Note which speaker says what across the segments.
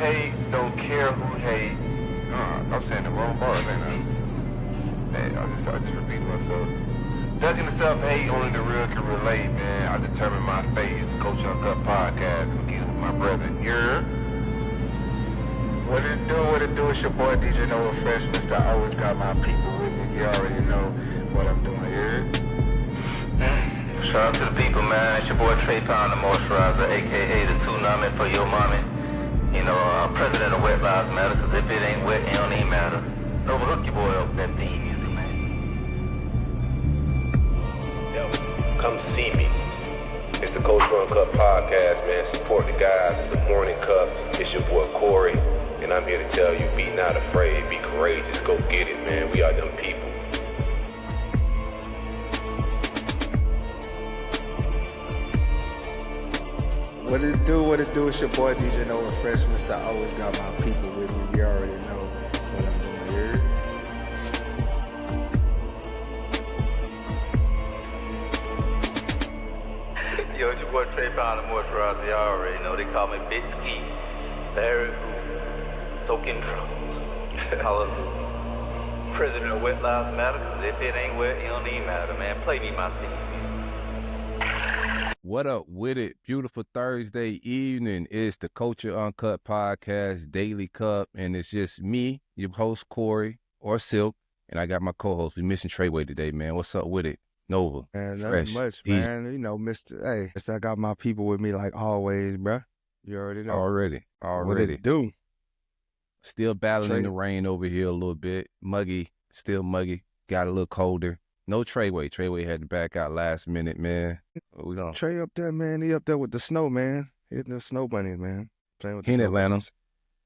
Speaker 1: hate, don't care who hate. I'm saying the wrong bars, ain't I? Hey, I just repeat myself. Ducking the self-hate, only the real can relate, man. I determine my fate. It's the Coach Uncut podcast. I'm keeping with my brother. What it do? It's your boy DJ Noah Fresh, Mr. I always got my people with me. You already know what I'm doing here.
Speaker 2: Shout out to the people, man. It's your boy Trey Pound, the moisturizer, a.k.a. the tsunami for your mommy. You know, president of Wet Lives Matter, because if it ain't wet, it don't even matter. Nova, hook your boy up with that theme music, man.
Speaker 3: Yo, come see me. It's the Coach Uncut podcast, man. Support the guys. It's a morning cup. It's your boy Corey. And I'm here to tell you, be not afraid. Be courageous. Go get it, man. We are them people.
Speaker 4: What it do, it's your boy DJ Noah Fresh, Mr. I always got my people with me. You already know what I'm doing here.
Speaker 2: Yo, it's your boy Trey Pound, the moisturizer. Y'all already know. They call me Big Ski. Larry Who. Soaking drums. Hallelujah. President of Wet Lives Matter, because if it ain't wet, it don't even matter, man. Play me my theme.
Speaker 5: What up with it? Beautiful Thursday evening. It's the Culture Uncut Podcast Daily Cup, and it's just me, your host Corey or Silk, and I got my co-host. We missing Treyway today, man. What's up with it? Nova.
Speaker 4: And
Speaker 5: Fresh,
Speaker 4: nothing much,
Speaker 5: DJ.
Speaker 4: man. You know, Mr. I got my people with me like always, bruh. You already know.
Speaker 5: Already.
Speaker 4: What it do?
Speaker 5: Still battling
Speaker 4: Trey.
Speaker 5: the rain over here a little bit. Muggy, still muggy. Got a little colder. No Treyway. Treyway had to back out last minute, man. We don't.
Speaker 4: Trey up there, man. He up there with the snow, man. Hitting the snow bunnies, man. Playing with
Speaker 5: He
Speaker 4: the
Speaker 5: in
Speaker 4: snow
Speaker 5: Atlanta.
Speaker 4: bunnies.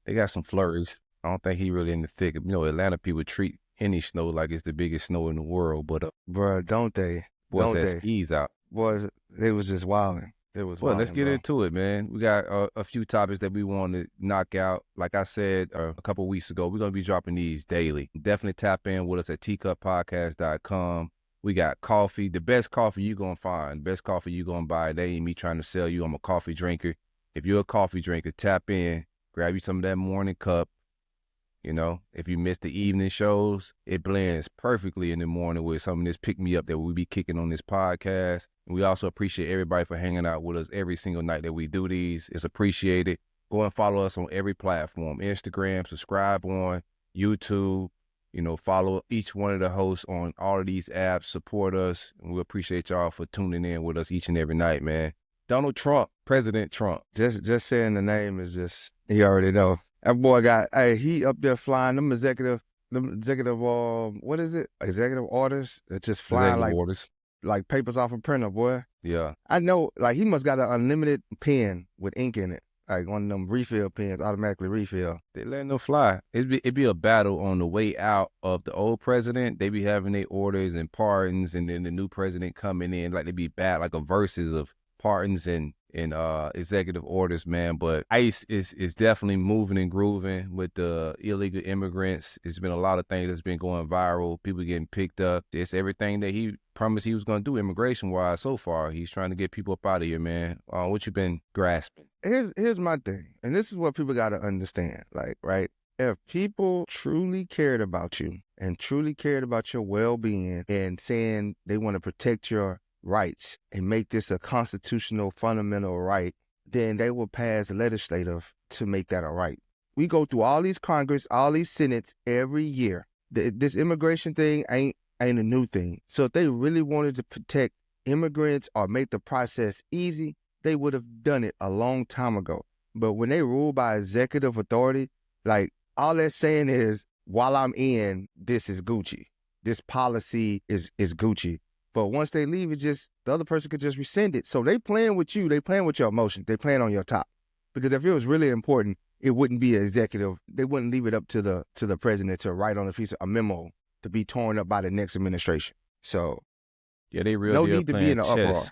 Speaker 5: They got some flurries. I don't think he really in the thick. You know, Atlanta people treat any snow like it's the biggest snow in the world, but
Speaker 4: Bruh, don't they?
Speaker 5: boys
Speaker 4: Don't
Speaker 5: that
Speaker 4: they?
Speaker 5: skis out.
Speaker 4: Boys, they was just wilding. It was
Speaker 5: Well, let's
Speaker 4: wilding,
Speaker 5: get
Speaker 4: bro.
Speaker 5: into it, man. We got a few topics that we want to knock out. Like I said a couple of weeks ago, we're going to be dropping these daily. Definitely tap in with us at teacuppodcast.com. We got coffee, the best coffee you're going to find, best coffee you're going to buy. They ain't me trying to sell you. I'm a coffee drinker. If you're a coffee drinker, tap in, grab you some of that morning cup. You know, if you miss the evening shows, it blends perfectly in the morning with some of this pick-me-up that we be kicking on this podcast. And we also appreciate everybody for hanging out with us every single night that we do these. It's appreciated. Go and follow us on every platform, Instagram, subscribe on YouTube. You know, follow each one of the hosts on all of these apps, support us. And we appreciate y'all for tuning in with us each and every night, man. Donald Trump, President Trump.
Speaker 4: Just saying the name is just, you already know. That boy he up there flying them executive, what is it? Executive orders that just flying
Speaker 5: Executive orders.
Speaker 4: like papers off a printer, boy.
Speaker 5: Yeah.
Speaker 4: I know, like he must got an unlimited pen with ink in it, like one of them refill pens, automatically refill.
Speaker 5: They letting them fly. It'd be a battle on the way out of the old president. They be having their orders and pardons, and then the new president coming in, like they be bad, like a versus of pardons and executive orders, man. But ICE is definitely moving and grooving with the illegal immigrants. It's been a lot of things that's been going viral. People getting picked up. It's everything that he promised he was going to do immigration-wise so far. He's trying to get people up out of here, man. What you been grasping?
Speaker 4: Here's my thing, and this is what people got to understand, like, right? If people truly cared about you and truly cared about your well-being and saying they want to protect your rights and make this a constitutional fundamental right, then they will pass legislative to make that a right. We go through all these Congress, all these Senates every year. This immigration thing ain't a new thing. So if they really wanted to protect immigrants or make the process easy, they would have done it a long time ago. But when they rule by executive authority, like all they're saying is, while I'm in, this is Gucci. This policy is Gucci. But once they leave, it just, the other person could just rescind it. So they playing with you. They playing with your emotions. They playing on your top. Because if it was really important, it wouldn't be an executive. They wouldn't leave it up to the president to write on a memo to be torn up by the next administration. So
Speaker 5: Yeah, they real
Speaker 4: no
Speaker 5: deal
Speaker 4: need to be
Speaker 5: playing
Speaker 4: in an
Speaker 5: chess.
Speaker 4: uproar.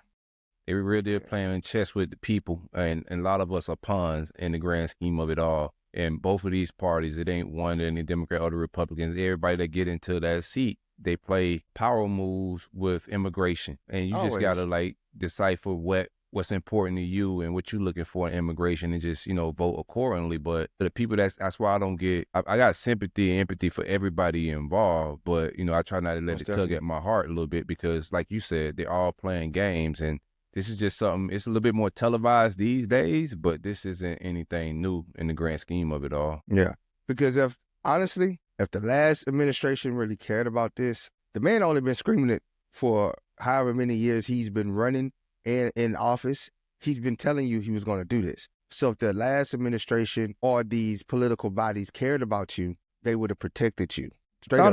Speaker 5: They real deal playing chess with the people, and a lot of us are pawns in the grand scheme of it all. And both of these parties, it ain't one, any Democrat or the Republicans. Everybody that get into that seat, they play power moves with immigration. And you just
Speaker 4: Always.
Speaker 5: got to, like, decipher what what's important to you and what you're looking for in immigration and just, vote accordingly. But the people that's why I don't get, I got sympathy and empathy for everybody involved, but, I try not to let
Speaker 4: Most
Speaker 5: it tug
Speaker 4: definitely.
Speaker 5: at my heart a little bit because like you said, they're all playing games and this is just something, it's a little bit more televised these days, but this isn't anything new in the grand scheme of it all.
Speaker 4: Yeah. Because honestly, if the last administration really cared about this, the man only been screaming it for however many years he's been running and in office. He's been telling you he was going to do this. So if the last administration or these political bodies cared about you, they would have protected you. Straight up.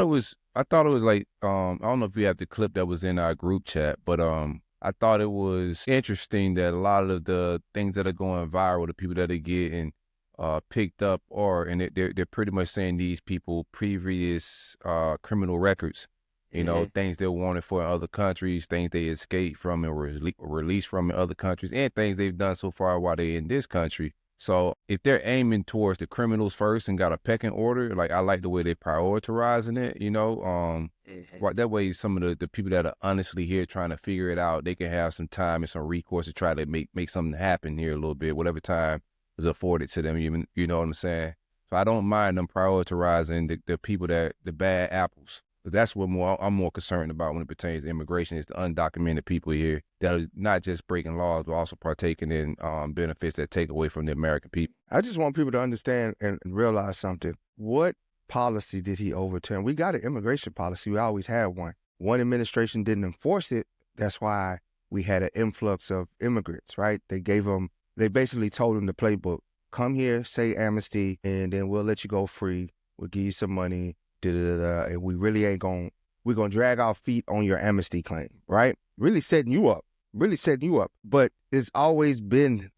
Speaker 5: I thought it was like, I don't know if we have the clip that was in our group chat, but I thought it was interesting that a lot of the things that are going viral, the people that are getting picked up, and they're pretty much saying these people previous criminal records, things they wanted for in other countries, things they escaped from and were released from in other countries, and things they've done so far while they're in this country. So if they're aiming towards the criminals first and got a pecking order, like I like the way they're prioritizing it, that way some of the people that are honestly here trying to figure it out, they can have some time and some recourse to try to make something happen here a little bit, whatever time is afforded to them, you know what I'm saying? So I don't mind them prioritizing the people the bad apples. That's what I'm more concerned about when it pertains to immigration is the undocumented people here that are not just breaking laws, but also partaking in benefits that take away from the American people.
Speaker 4: I just want people to understand and realize something. What policy did he overturn? We got an immigration policy. We always had one. One administration didn't enforce it. That's why we had an influx of immigrants, right? They basically told them the playbook. Come here, say amnesty, and then we'll let you go free. We'll give you some money. And we really we're going to drag our feet on your amnesty claim, right? Really setting you up. But it's always been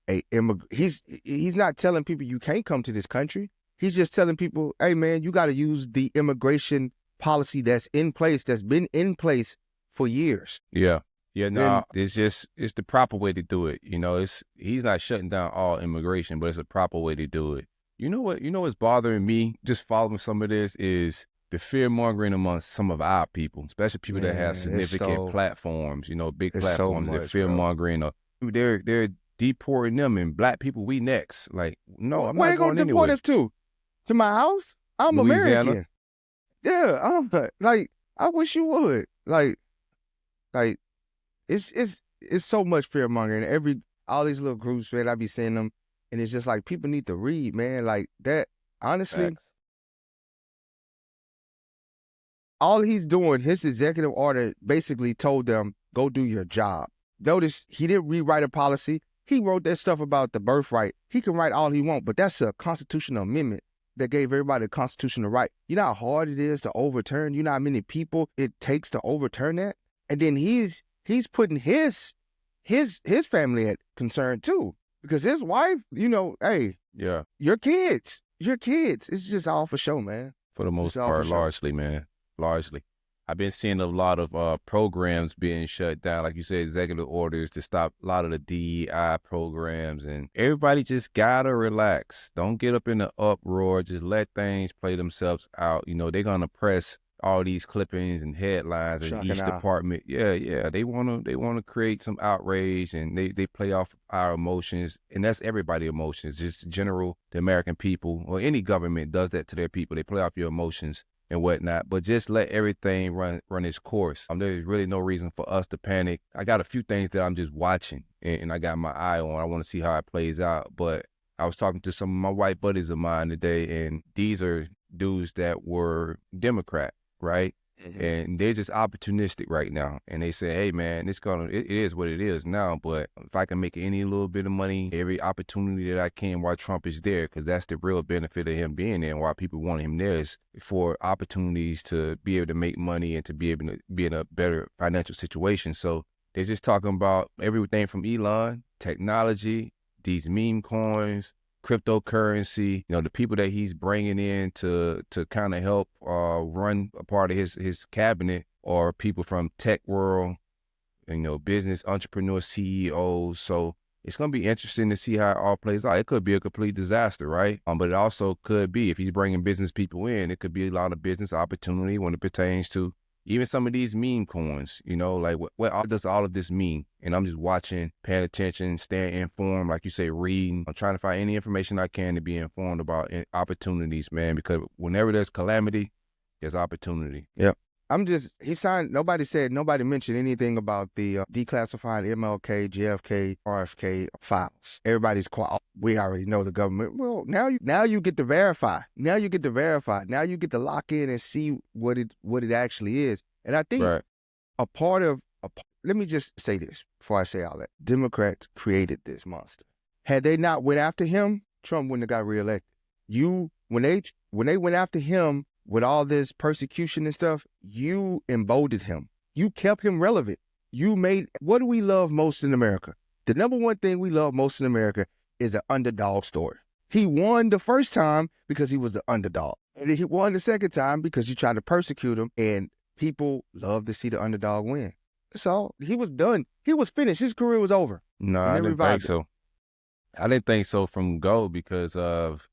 Speaker 4: he's not telling people you can't come to this country. He's just telling people, hey man, you got to use the immigration policy that's in place, that's been in place for years.
Speaker 5: Yeah. Yeah, no, it's the proper way to do it. He's not shutting down all immigration, but it's a proper way to do it. You know what's bothering me, just following some of this, is the fear-mongering amongst some of our people, especially people that have significant platforms, big platforms. They're fear-mongering. They're deporting them, and black people, we next. Like, no, I'm not going anywhere. Where they going to deport us to? To my house? I'm Louisiana. American. Yeah, I wish you would. It's so much fear-mongering. All these little groups, man, I be seeing them, and it's just like people need to read, man. Like that, honestly. Thanks. All he's doing, his executive order basically told them, go do your job. Notice he didn't rewrite a policy. He wrote that stuff about the birthright. He can write all he wants, but that's a constitutional amendment that gave everybody a constitutional right. You know how hard it is to overturn? You know how many people it takes to overturn that? And then he's putting his family at concern too. Because his wife, hey, yeah,
Speaker 4: your kids. It's just all for show, man.
Speaker 5: For the most part, largely, man. Largely. I've been seeing a lot of programs being shut down, like you said, executive orders to stop a lot of the DEI programs, and everybody just gotta relax. Don't get up in the uproar. Just let things play themselves out. They're gonna press all these clippings and headlines in each department. Yeah. They wanna create some outrage, and they play off our emotions, and that's everybody's emotions. Just general, the American people or any government does that to their people. They play off your emotions and whatnot, but just let everything run its course. There's really no reason for us to panic. I got a few things that I'm just watching and I got my eye on. I want to see how it plays out. But I was talking to some of my white buddies of mine today, and these are dudes that were Democrat, right? Mm-hmm. And they're just opportunistic right now. And they say, hey man, it is what it is now, but if I can make any little bit of money, every opportunity that I can while Trump is there, because that's the real benefit of him being there and why people want him there, is for opportunities to be able to make money and to be able to be in a better financial situation. So they're just talking about everything from Elon, technology, these meme coins, cryptocurrency, the people that he's bringing in to kind of help run a part of his cabinet, or people from tech world, business entrepreneurs, CEOs. So it's going to be interesting to see how it all plays out. It could be a complete disaster, right? But it also could be, if he's bringing business people in, it could be a lot of business opportunity when it pertains to even some of these meme coins, you know, like what does all of this mean? And I'm just watching, paying attention, staying informed, like you say, reading. I'm trying to find any information I can to be informed about opportunities, man, because whenever there's calamity, there's opportunity.
Speaker 4: Yep. Nobody mentioned anything about the declassified MLK, JFK, RFK files. Everybody's quiet. We already know the government. Well, now you get to verify. Now you get to lock in and see what it actually is. And I think let me just say this before I say all that. Democrats created this monster. Had they not went after him, Trump wouldn't have got reelected. When they went after him with all this persecution and stuff, you emboldened him. You kept him relevant. What do we love most in America? The number one thing we love most in America is an underdog story. He won the first time because he was the underdog. And he won the second time because you tried to persecute him, and people love to see the underdog win. So he was done. He was finished. His career was over.
Speaker 5: No, I didn't think so. I didn't think so from go because of,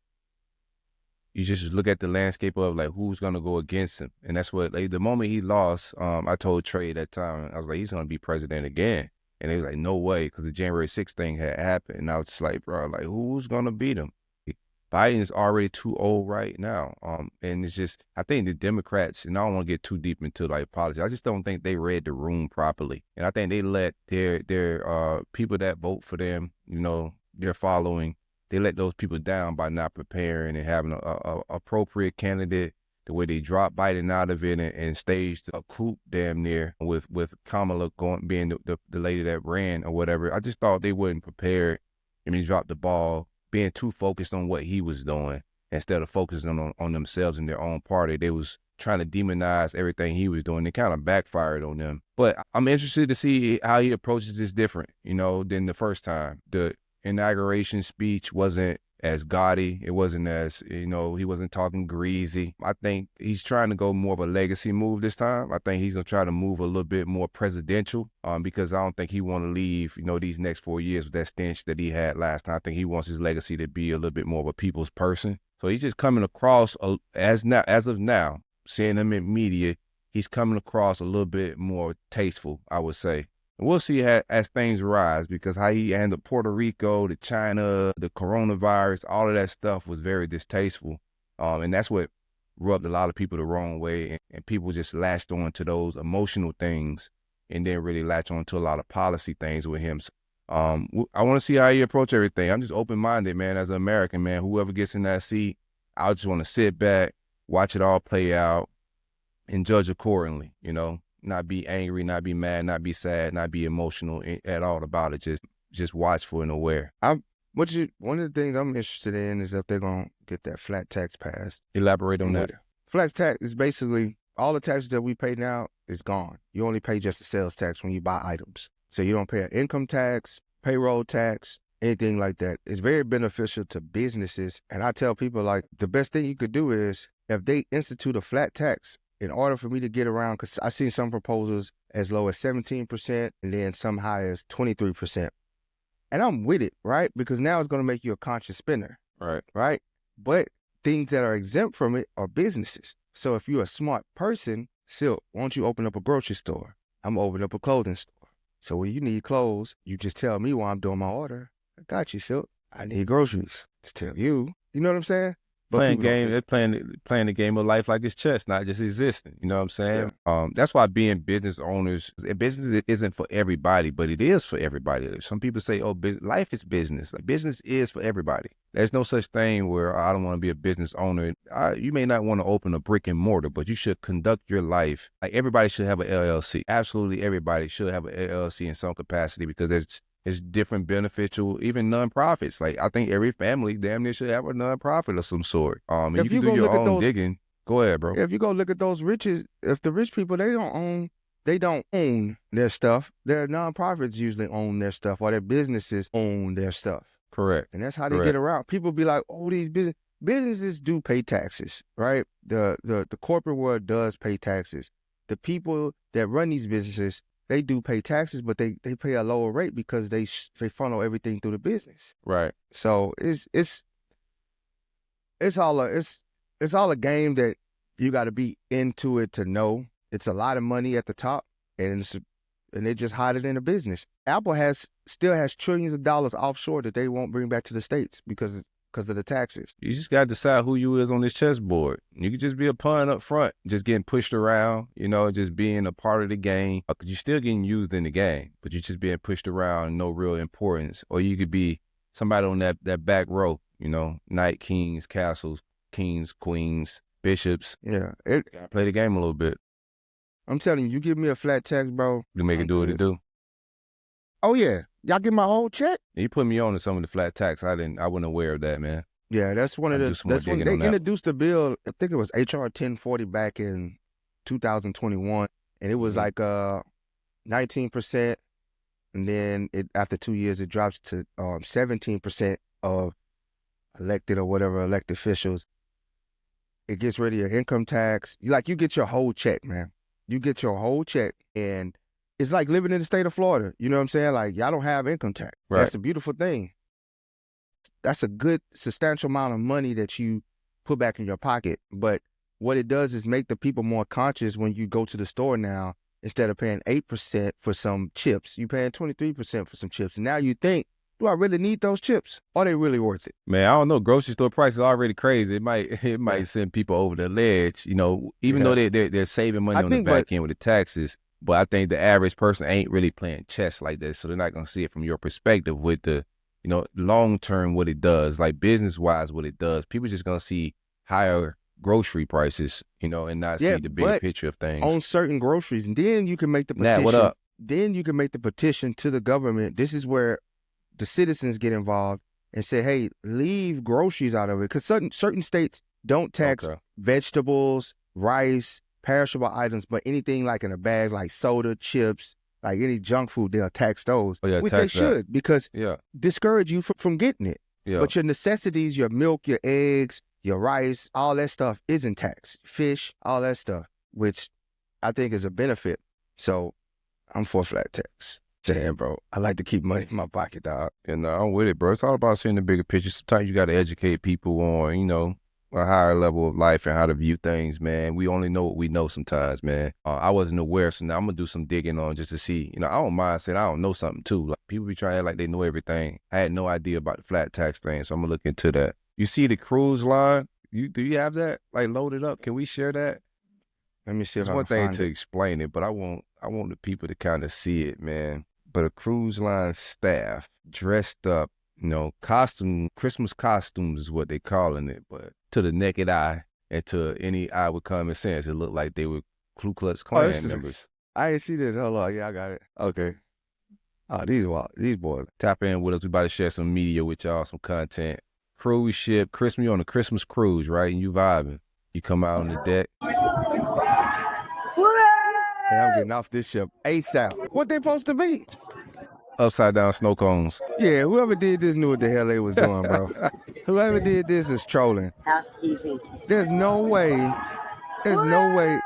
Speaker 5: you just look at the landscape of like who's gonna go against him, and that's what the moment he lost, I told Trey at that time, I was like, he's gonna be president again, and he was like, no way, because the January 6th thing had happened, and I was just like, bro, like who's gonna beat him? Biden is already too old right now, and it's just, I think the Democrats, and I don't want to get too deep into like politics, I just don't think they read the room properly, and I think they let their people that vote for them, you know, their following. They let those people down by not preparing and having a appropriate candidate, the way they dropped Biden out of it and staged a coup damn near with Kamala being the lady that ran or whatever. I just thought they wasn't prepared, and he dropped the ball, being too focused on what he was doing instead of focusing on themselves and their own party. They was trying to demonize everything he was doing. It kind of backfired on them. But I'm interested to see how he approaches this different, you know, than the first time. The inauguration speech wasn't as gaudy. It wasn't as, you know, he wasn't talking greasy. I think he's trying to go more of a legacy move this time. I think he's going to try to move a little bit more presidential because I don't think he want to leave, you know, these next 4 years with that stench that he had last time. I think he wants his legacy to be a little bit more of a people's person. So he's just coming across, as of now, seeing him in media, he's coming across a little bit more tasteful, I would say. We'll see as things rise, because how he handled Puerto Rico, the China, the coronavirus, all of that stuff was very distasteful. And that's what rubbed a lot of people the wrong way. And people just latched on to those emotional things and didn't really latch on to a lot of policy things with him. So, I want to see how he approach everything. I'm just open-minded, man, as an American, man. Whoever gets in that seat, I just want to sit back, watch it all play out, and judge accordingly, you know. Not be angry, not be mad, not be sad, not be emotional at all about it. Just watchful and aware.
Speaker 4: One of the things I'm interested in is if they're going to get that flat tax passed.
Speaker 5: Elaborate on that.
Speaker 4: Flat tax is basically all the taxes that we pay now is gone. You only pay just the sales tax when you buy items. So you don't pay an income tax, payroll tax, anything like that. It's very beneficial to businesses. And I tell people, like, the best thing you could do is if they institute a flat tax, in order for me to get around, because I've seen some proposals as low as 17% and then some high as 23%. And I'm with it, right? Because now it's going to make you a conscious spender. Right? But things that are exempt from it are businesses. So if you're a smart person, Silk, why don't you open up a grocery store? I'm opening up a clothing store. So when you need clothes, you just tell me while I'm doing my order. I got you, Silk. I need groceries. Just tell you. You know what I'm saying?
Speaker 5: They're playing the game of life like it's chess, not just existing. You know what I'm saying? Yeah. That's why being business owners, business isn't for everybody, but it is for everybody. Some people say, oh, life is business. Like, business is for everybody. There's no such thing where I don't want to be a business owner. You may not want to open a brick and mortar, but you should conduct your life. Like, everybody should have an LLC. Absolutely everybody should have an LLC in some capacity, because it's different beneficial, even nonprofits. Like, I think every family damn near should have a nonprofit of some sort. And you can do your own digging. Go ahead, bro.
Speaker 4: If you go look at those riches, if the rich people, they don't own their stuff. Their nonprofits usually own their stuff, or their businesses own their stuff.
Speaker 5: Correct.
Speaker 4: And that's how they get around. People be like, oh, these businesses do pay taxes, right? The corporate world does pay taxes. The people that run these businesses, they do pay taxes, but they pay a lower rate because they funnel everything through the business.
Speaker 5: Right.
Speaker 4: So it's all a game that you got to be into it to know. it's a lot of money at the top, and they just hide it in a business. Apple still has trillions of dollars offshore that they won't bring back to the States because of the taxes.
Speaker 5: You just got to decide who you is on this chessboard. You could just be a pawn up front, just getting pushed around, just being a part of the game. Because you're still getting used in the game, but you're just being pushed around, no real importance. Or you could be somebody on that back row, knight, kings, castles, kings, queens, bishops.
Speaker 4: Yeah.
Speaker 5: Gotta play the game a little bit.
Speaker 4: I'm telling you, give me a flat tax, bro.
Speaker 5: You make it do what it do.
Speaker 4: Oh, yeah. Y'all get my whole check?
Speaker 5: You put me on to some of the flat tax. I wasn't aware of that, man.
Speaker 4: Yeah, that's one of the. That's when they introduced the bill. I think it was HR 1040 back in 2021, and it was like 19%, and then after 2 years it drops to 17% of elected officials. It gets rid of your income tax. You get your whole check, man. You get your whole check, and it's like living in the state of Florida. You know what I'm saying? Like, y'all don't have income tax.
Speaker 5: Right.
Speaker 4: That's a beautiful thing. That's a good, substantial amount of money that you put back in your pocket. But what it does is make the people more conscious when you go to the store now. Instead of paying 8% for some chips, you paying 23% for some chips. And now you think, do I really need those chips? Are they really worth it?
Speaker 5: Man, I don't know. Grocery store prices are already crazy. It might send people over the ledge, even though they're saving money on the back end with the taxes. But I think the average person ain't really playing chess like this, so they're not going to see it from your perspective with the, long term what it does, like business wise what it does. People just going to see higher grocery prices, and not see the bigger picture of things.
Speaker 4: On certain groceries, and then you can make the petition.
Speaker 5: Nat, what up?
Speaker 4: Then you can make the petition to the government. This is where the citizens get involved and say, hey, leave groceries out of it. Because certain states don't tax vegetables, rice, perishable items, but anything like in a bag, like soda, chips, like any junk food, they'll tax those, which they should, because discourage you from getting it. Yeah. But your necessities, your milk, your eggs, your rice, all that stuff isn't taxed. Fish, all that stuff, which I think is a benefit. So I'm for flat tax. Damn, bro. I like to keep money in my pocket, dog.
Speaker 5: And I'm with it, bro. It's all about seeing the bigger picture. Sometimes you got to educate people on, a higher level of life and how to view things, man. We only know what we know sometimes, man. I wasn't aware, so now I'm going to do some digging on just to see. I don't mind saying I don't know something, too. Like, people be trying to act like they know everything. I had no idea about the flat tax thing, so I'm going to look into that. You see the cruise line? Do you have that, like, loaded up? Can we share that?
Speaker 4: Let me see if
Speaker 5: I can find it. It's one thing to explain it, but I want the people to kind of see it, man. But a cruise line staff dressed up, Christmas costumes is what they calling it, but to the naked eye and to any eye with common sense, it looked like they were Ku Klux Klan members.
Speaker 4: I didn't see this. Hold on. Yeah, I got it. Okay. Oh, these boys.
Speaker 5: Tap in with us. We about to share some media with y'all, some content. Cruise ship, Christmas, you on a Christmas cruise, right? And you vibing. You come out on the deck.
Speaker 4: Hey, I'm getting off this ship ASAP. What they supposed to be?
Speaker 5: Upside down snow cones.
Speaker 4: Yeah, whoever did this knew what the hell they was doing, bro. Whoever did this is trolling.
Speaker 6: Housekeeping.
Speaker 4: There's no way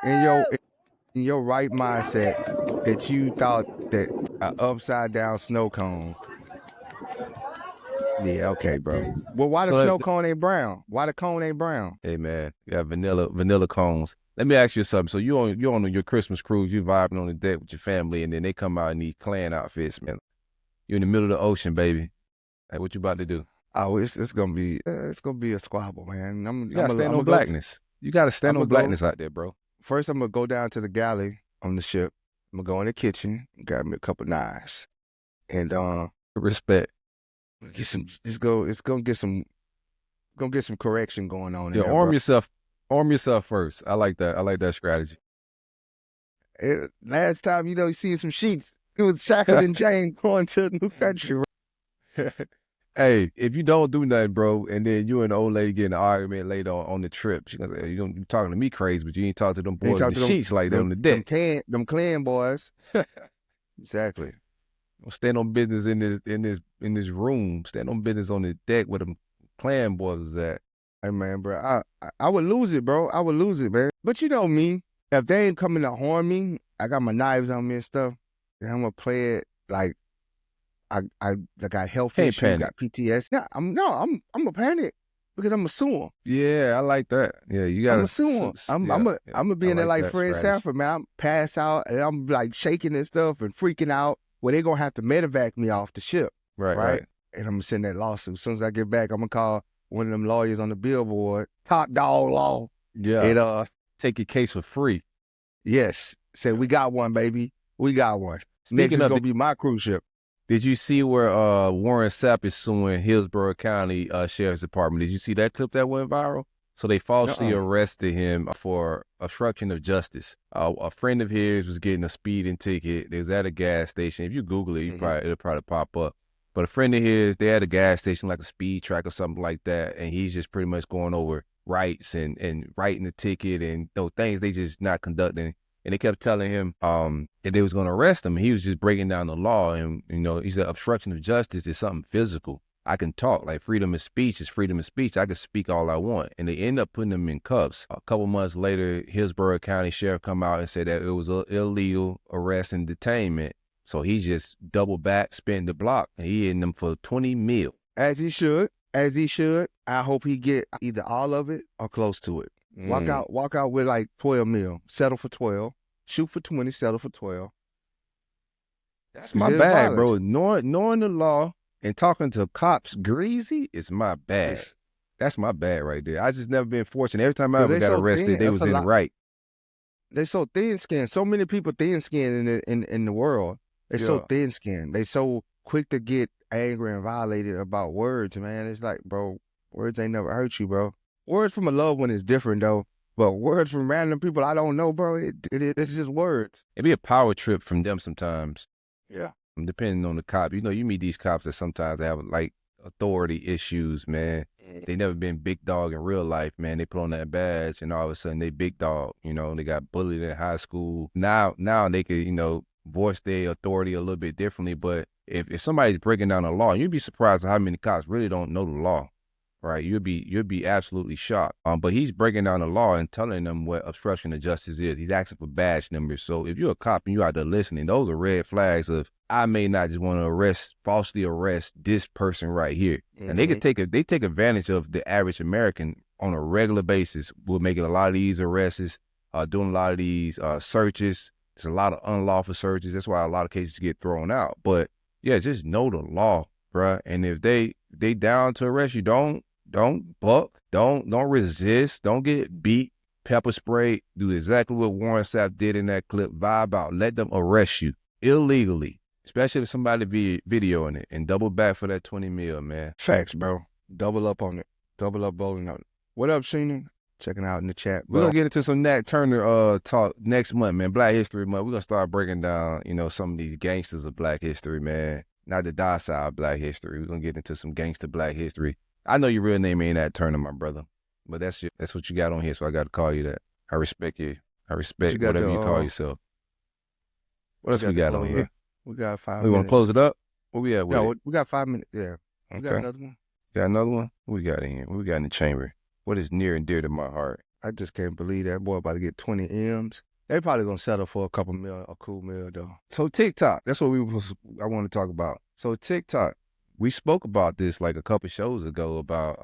Speaker 4: in your right mindset that you thought that an upside down snow cone. Yeah, okay, bro. Well, why the snow cone ain't brown? Why the cone ain't brown?
Speaker 5: Hey, man, you got vanilla cones. Let me ask you something. So you on your Christmas cruise, you vibing on the deck with your family, and then they come out in these Klan outfits, man. You're in the middle of the ocean, baby. Hey, what you about to do?
Speaker 4: Oh, it's gonna be a squabble, man.
Speaker 5: You gotta stand on blackness. You gotta stand on blackness out there, bro.
Speaker 4: First, I'm gonna go down to the galley on the ship. I'm gonna go in the kitchen, grab me a couple knives, and
Speaker 5: respect.
Speaker 4: Get some. It's gonna get some correction going on.
Speaker 5: Yeah, arm yourself. Arm yourself first. I like that. I like that strategy.
Speaker 4: Last time, you see some sheets. It was Shackleton and Jane going to a new country.
Speaker 5: Hey, if you don't do nothing, bro, and then you and the old lady get in an argument later on the trip, she gonna say, you talking to me crazy, but you ain't talk to them boys in the sheets like that on the deck.
Speaker 4: Them Klan boys. Exactly.
Speaker 5: Don't stand on business in this room. Stand on business on the deck where them Klan boys is at.
Speaker 4: Hey, man, bro, I would lose it, bro. I would lose it, man. But you know me, if they ain't coming to harm me, I got my knives on me and stuff, and I'm gonna play it like I got health issues, got PTSD. I'm a panic. because I'm going to sue him.
Speaker 5: Yeah, I like that. Yeah, you got
Speaker 4: I'm going to sue him. I'm going to be in there like
Speaker 5: that
Speaker 4: Fred
Speaker 5: strategy.
Speaker 4: Sanford, man. I'm pass out and I'm like shaking and stuff and freaking out. Well, they're going to have to medevac me off the ship.
Speaker 5: Right.
Speaker 4: And I'm going to send that lawsuit. As soon as I get back, I'm going to call one of them lawyers on the billboard, Top Dog Law.
Speaker 5: Yeah.
Speaker 4: And
Speaker 5: take your case for free.
Speaker 4: yes, say we got one, baby. We got one. Next is gonna be my cruise ship.
Speaker 5: Did you see where Warren Sapp is suing Hillsborough County Sheriff's Department? Did you see that clip that went viral? So they falsely arrested him for obstruction of justice. A friend of his was getting a speeding ticket. They was at a gas station. If you Google it, it'll probably pop up. But a friend of his, they had a gas station like a speed track or something like that, and he's just pretty much going over rights and writing the ticket and things they just not conducting. And they kept telling him that they was going to arrest him. And he was just breaking down the law. And, he said obstruction of justice is something physical. I can talk, like freedom of speech is freedom of speech. I can speak all I want. And they end up putting him in cuffs. A couple months later, Hillsborough County Sheriff come out and said that it was an illegal arrest and detainment. So he just doubled back, spent the block, and he in them for 20 mil.
Speaker 4: As he should. I hope he get either all of it or close to it. Walk out with like 12 mil. Settle for 12. Shoot for 20, settle for 12.
Speaker 5: That's my bag, bro. Knowing the law and talking to cops greasy is my bag. That's my bag right there. I just never been fortunate. Every time I ever got arrested, they was in the right.
Speaker 4: They so thin-skinned. So many people thin-skinned in the world. They so thin-skinned. They so quick to get angry and violated about words, man. It's like, bro, words ain't never hurt you, bro. Words from a loved one is different, though. But words from random people I don't know, bro, it's just words.
Speaker 5: It'd be a power trip from them sometimes.
Speaker 4: Yeah.
Speaker 5: Depending on the cop. You meet these cops that sometimes have, like, authority issues, man. They never been big dog in real life, man. They put on that badge, and all of a sudden they big dog. They got bullied in high school. Now they could, voice their authority a little bit differently. But if somebody's breaking down the law, you'd be surprised at how many cops really don't know the law. Right, you'd be absolutely shocked. But he's breaking down the law and telling them what obstruction of justice is. He's asking for badge numbers. So if you're a cop and you out there listening, those are red flags of I may not just want to falsely arrest this person right here. And they take advantage of the average American on a regular basis. We're making a lot of these arrests, doing a lot of these searches. There's a lot of unlawful searches. That's why a lot of cases get thrown out. But yeah, just know the law, bruh. And if they down to arrest you, don't buck, don't resist, don't get beat, pepper spray. Do exactly what Warren Sapp did in that clip. Vibe out. Let them arrest you illegally, especially if somebody videoing it, and double back for that 20 mil, man.
Speaker 4: Facts, bro. Double up on it. Double up bowling on it. What up, Sheena? Checking out in the chat, bro.
Speaker 5: We're gonna get into some Nat Turner talk next month, man. Black History Month. We're gonna start breaking down, some of these gangsters of Black history, man. Not the docile Black history. We're gonna get into some gangster Black history. I know your real name ain't Nat Turner, my brother, but that's what you got on here, so I got to call you that. I respect you. I respect whatever you call yourself. What else we got on here?
Speaker 4: We got 5 minutes.
Speaker 5: We want to close it up? What we at with it?
Speaker 4: We got 5 minutes. Yeah. We got
Speaker 5: Okay.
Speaker 4: another one.
Speaker 5: Got another one? What we got in here? What we got in the chamber? What is near and dear to my heart?
Speaker 4: I just can't believe that boy about to get 20 M's. They probably gonna settle for a couple mil, a cool meal though.
Speaker 5: So TikTok, that's what I want to talk about. So TikTok, we spoke about this like a couple shows ago about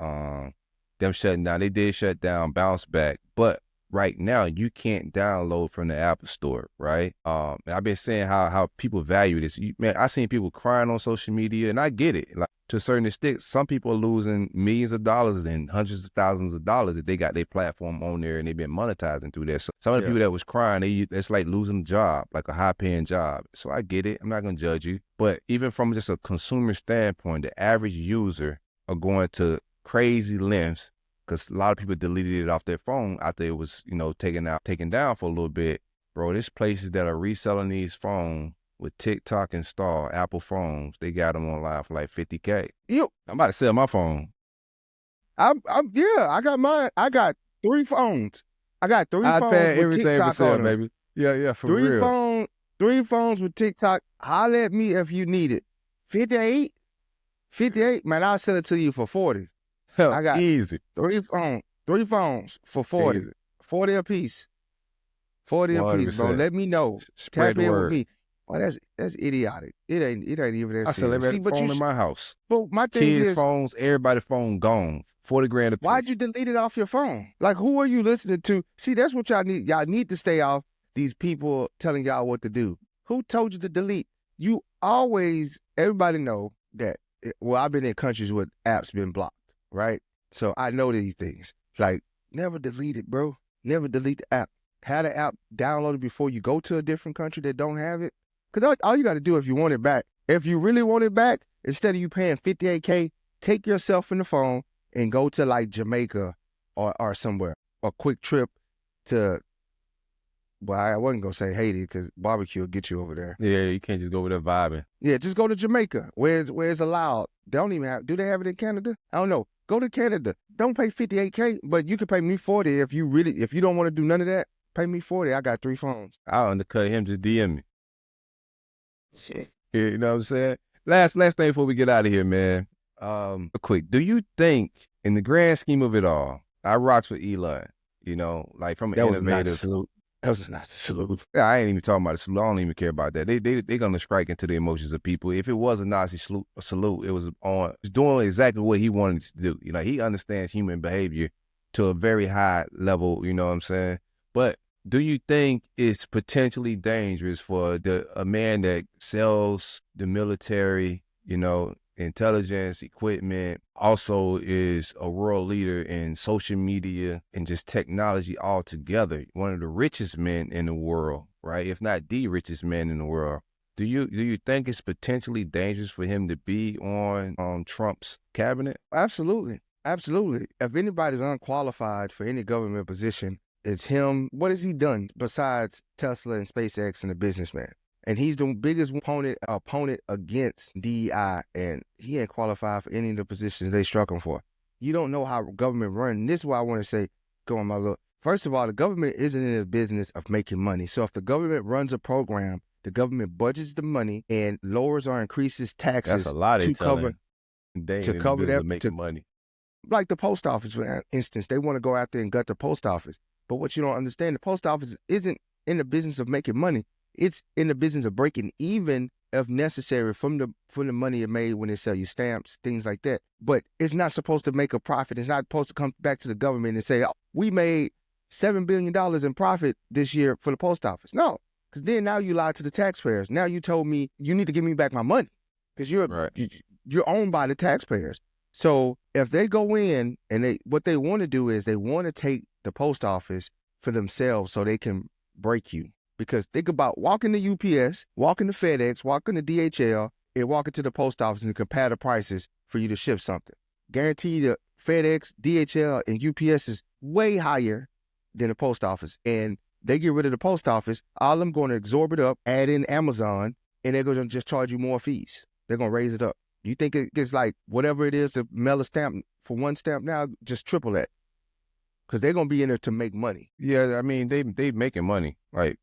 Speaker 5: them shutting down. They did shut down, bounce back, but right now you can't download from the Apple Store, right? And I've been saying how people value this. Man, I seen people crying on social media, and I get it. Like to a certain extent, some people are losing millions of dollars and hundreds of thousands of dollars if they got their platform on there and they've been monetizing through that. So some of the people that was crying, it's like losing a job, like a high-paying job. So I get it. I'm not gonna judge you, but even from just a consumer standpoint, the average user are going to crazy lengths. Because a lot of people deleted it off their phone after it was, taken down for a little bit. Bro, there's places that are reselling these phones with TikTok installed, Apple phones. They got them online for like $50K. I'm about to sell my phone.
Speaker 4: I got mine. I got 3 phones. I got 3 phones with
Speaker 5: everything
Speaker 4: TikTok
Speaker 5: for sale,
Speaker 4: on them.
Speaker 5: baby. Yeah, for real.
Speaker 4: 3 phones with TikTok. Holler at me if you need it. 58, man, I'll sell it to you for 40. I got
Speaker 5: easy.
Speaker 4: 3 phones for 40.
Speaker 5: Easy.
Speaker 4: 40 a piece. 40 a piece, bro.
Speaker 5: 100%.
Speaker 4: Let me know.
Speaker 5: Spread
Speaker 4: Tap
Speaker 5: the
Speaker 4: in
Speaker 5: word.
Speaker 4: with me. Oh, that's idiotic. It ain't even that
Speaker 5: I sell
Speaker 4: serious.
Speaker 5: every phone in my house.
Speaker 4: But my thing
Speaker 5: Kids'
Speaker 4: is,
Speaker 5: phones, everybody's phone gone. $40 grand a piece.
Speaker 4: Why'd you delete it off your phone? Like, who are you listening to? See, that's what y'all need. Y'all need to stay off these people telling y'all what to do. Who told you to delete? You always, everybody know that, well, I've been in countries where apps been blocked, right? So I know these things. Like, never delete it, bro. Never delete the app. Have the app downloaded before you go to a different country that don't have it. Because all you got to do if you want it back, if you really want it back, instead of you paying $58K, take yourself in the phone and go to like Jamaica or somewhere. A quick trip to, well, I wasn't going to say Haiti because barbecue will get you over there.
Speaker 5: Yeah, you can't just go over there vibing.
Speaker 4: Yeah, just go to Jamaica where it's allowed. They don't even have, do they have it in Canada? I don't know. Go to Canada. Don't pay $58K, but you can pay me $40 if you don't want to do none of that. Pay me $40. I got 3 phones.
Speaker 5: I'll undercut him, just DM me. Shit. You know what I'm saying? Last thing before we get out of here, man. Quick, do you think, in the grand scheme of it all, I rocks with Elon, you know, like from an
Speaker 4: That was
Speaker 5: innovative.
Speaker 4: not a salute. That was not a salute.
Speaker 5: Yeah, I ain't even talking about a salute. I don't even care about that. They gonna strike into the emotions of people. If it was a Nazi salute, it was doing exactly what he wanted to do. You know, he understands human behavior to a very high level. You know what I'm saying? But do you think it's potentially dangerous for a man that sells the military, you know, intelligence, equipment, also is a world leader in social media and just technology altogether, one of the richest men in the world, right? If not the richest man in the world. Do you think it's potentially dangerous for him to be on Trump's cabinet?
Speaker 4: Absolutely. Absolutely. If anybody's unqualified for any government position, it's him. What has he done besides Tesla and SpaceX and a businessman? And he's the biggest opponent against DEI, and he ain't qualified for any of the positions they struck him for. You don't know how government runs. This is why I want to say, go on my look. First of all, the government isn't in the business of making money. So if the government runs a program, the government budgets the money and lowers or increases taxes.
Speaker 5: That's a lot
Speaker 4: to cover
Speaker 5: that making money.
Speaker 4: Like the post office, for instance, they want to go out there and gut the post office. But what you don't understand, the post office isn't in the business of making money. It's in the business of breaking even, if necessary, from the money it made when they sell you stamps, things like that. But it's not supposed to make a profit. It's not supposed to come back to the government and say, oh, we made $7 billion in profit this year for the post office. No, because then now you lied to the taxpayers. Now you told me you need to give me back my money because you're owned by the taxpayers. So if they go in and what they want to do is they want to take the post office for themselves so they can break you. Because think about walking to UPS, walking to FedEx, walking to DHL, and walking to the post office and compare the prices for you to ship something. Guarantee the FedEx, DHL, and UPS is way higher than the post office. And they get rid of the post office, all of them going to absorb it up, add in Amazon, and they're going to just charge you more fees. They're going to raise it up. You think it gets like whatever it is to mail a stamp for one stamp now, just triple that. Because they're going to be in there to make money.
Speaker 5: Yeah, I mean, they making money. Like,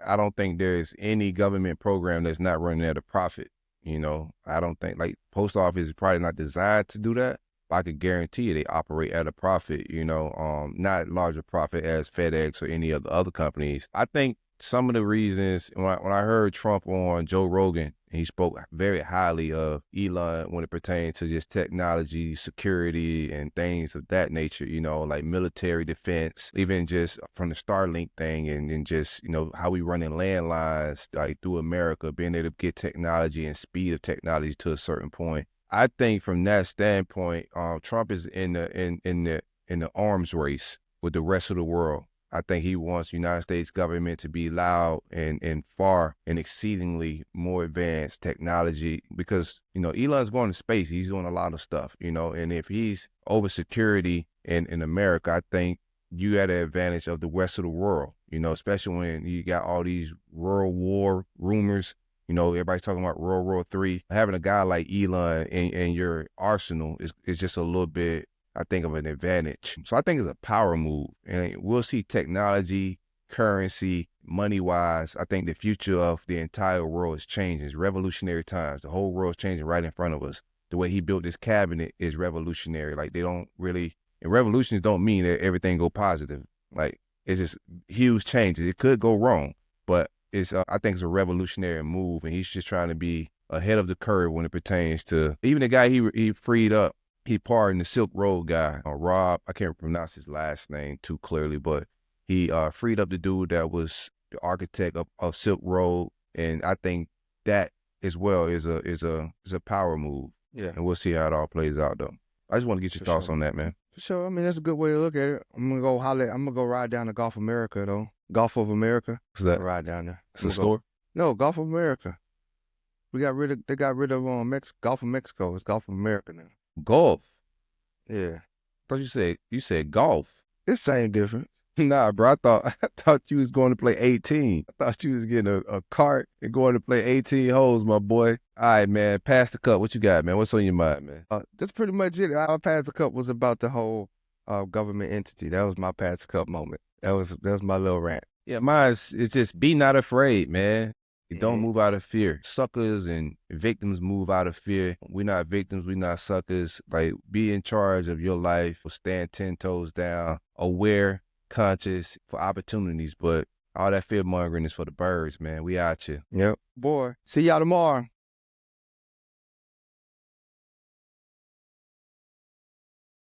Speaker 5: I don't think there's any government program that's not running at a profit. You know, I don't think, like, post office is probably not designed to do that. But I could guarantee you they operate at a profit, you know, not larger profit as FedEx or any of the other companies. I think some of the reasons, when I heard Trump on Joe Rogan, he spoke very highly of Elon when it pertains to just technology, security, and things of that nature, you know, like military defense, even just from the Starlink thing and just, you know, how we running landlines like through America, being able to get technology and speed of technology to a certain point. I think from that standpoint, Trump is in the arms race with the rest of the world. I think he wants the United States government to be loud and far and exceedingly more advanced technology because, you know, Elon's going to space. He's doing a lot of stuff, you know, and if he's over security in America, I think you had an advantage of the rest of the world, you know, especially when you got all these World War rumors. You know, everybody's talking about World War III. Having a guy like Elon in your arsenal is just a little bit, I think, of an advantage. So I think it's a power move. And we'll see technology, currency, money-wise. I think the future of the entire world is changing. It's revolutionary times. The whole world's changing right in front of us. The way he built this cabinet is revolutionary. Like, they don't really, and revolutions don't mean that everything go positive. Like, it's just huge changes. It could go wrong, but I think it's a revolutionary move, and he's just trying to be ahead of the curve when it pertains to even the guy he freed up he pardoned the Silk Road guy, Rob. I can't pronounce his last name too clearly, but he freed up the dude that was the architect of Silk Road, and I think that as well is a power move.
Speaker 4: Yeah.
Speaker 5: And we'll see how it all plays out, though. I just want to get your thoughts on that, man.
Speaker 4: For sure. I mean, that's a good way to look at it. I'm gonna go ride down to Gulf America though. Gulf of America.
Speaker 5: What's that?
Speaker 4: Ride down there.
Speaker 5: It's a store?
Speaker 4: No, Gulf of America. They got rid of Gulf of Mexico. It's Gulf of America now.
Speaker 5: Golf.
Speaker 4: Yeah.
Speaker 5: I thought you said golf.
Speaker 4: It's same difference.
Speaker 5: Nah, bro. I thought you was going to play 18. I thought you was getting a cart and going to play 18 holes, my boy. All right, man. Pass the cup. What you got, man? What's on your mind, man?
Speaker 4: That's pretty much it. Our Pass the Cup was about the whole government entity. That was my Pass the Cup moment. That was my little rant.
Speaker 5: Yeah, mine's it's just be not afraid, man. You don't move out of fear. Suckers and victims move out of fear. We're not victims. We're not suckers. Like, be in charge of your life. Stand 10 toes down. Aware, conscious for opportunities. But all that fear mongering is for the birds, man. We out here.
Speaker 4: Yep. Boy. See y'all tomorrow.